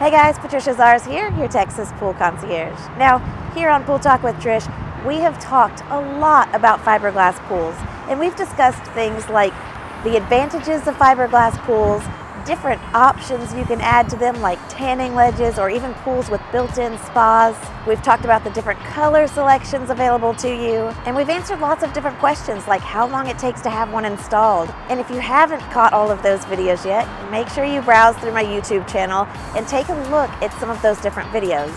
Hey guys, Patricia Zars here, your Texas pool concierge. Now, here on Pool Talk with Trish, we have talked a lot about fiberglass pools, and we've discussed things like the advantages of fiberglass pools, different options you can add to them like tanning ledges or even pools with built-in spas. We've talked about the different color selections available to you, and we've answered lots of different questions like how long it takes to have one installed. And if you haven't caught all of those videos yet, make sure you browse through my YouTube channel and take a look at some of those different videos.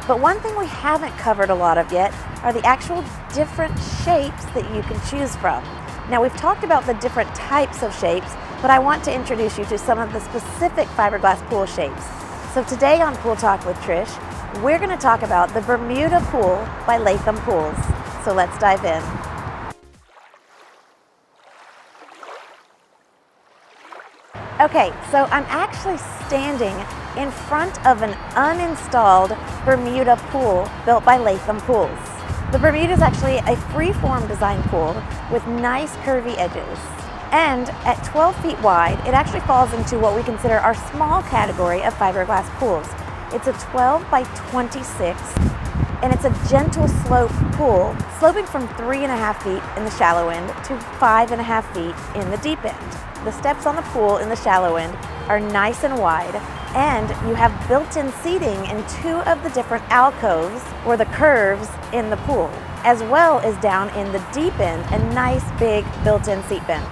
But one thing we haven't covered a lot of yet are the actual different shapes that you can choose from. Now, we've talked about the different types of shapes, but I want to introduce you to some of the specific fiberglass pool shapes. So today on Pool Talk with Trish, we're going to talk about the Bermuda pool by Latham Pools. So let's dive in. Okay, so I'm actually standing in front of an uninstalled Bermuda pool built by Latham Pools. The Bermuda is actually a freeform design pool with nice curvy edges. And at 12 feet wide, it actually falls into what we consider our small category of fiberglass pools. It's a 12 by 26, and it's a gentle slope pool, sloping from 3.5 feet in the shallow end to 5.5 feet in the deep end. The steps on the pool in the shallow end are nice and wide, and you have built-in seating in 2 of the different alcoves, or the curves, in the pool, as well as down in the deep end, a nice big built-in seat bench.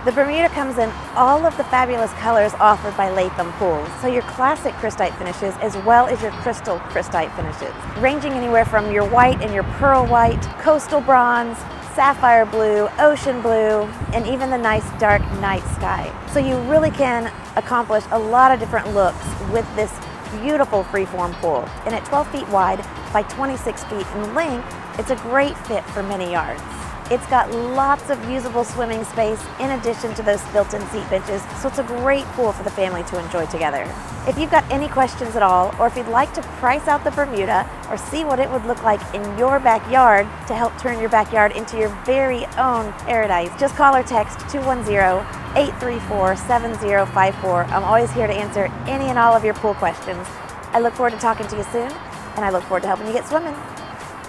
The Bermuda comes in all of the fabulous colors offered by Latham Pools, so your classic crystite finishes as well as your crystal crystite finishes, ranging anywhere from your white and your pearl white, coastal bronze, sapphire blue, ocean blue, and even the nice dark night sky. So you really can accomplish a lot of different looks with this beautiful freeform pool. And at 12 feet wide by 26 feet in length, it's a great fit for many yards. It's got lots of usable swimming space in addition to those built-in seat benches, so it's a great pool for the family to enjoy together. If you've got any questions at all, or if you'd like to price out the Bermuda or see what it would look like in your backyard to help turn your backyard into your very own paradise, just call or text 210-834-7054. I'm always here to answer any and all of your pool questions. I look forward to talking to you soon, and I look forward to helping you get swimming.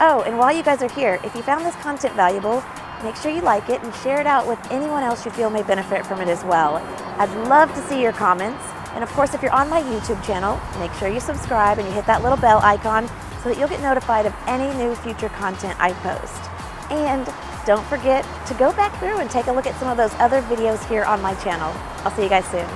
Oh, and while you guys are here, if you found this content valuable, make sure you like it and share it out with anyone else you feel may benefit from it as well. I'd love to see your comments. And of course, if you're on my YouTube channel, make sure you subscribe and you hit that little bell icon so that you'll get notified of any new future content I post. And don't forget to go back through and take a look at some of those other videos here on my channel. I'll see you guys soon.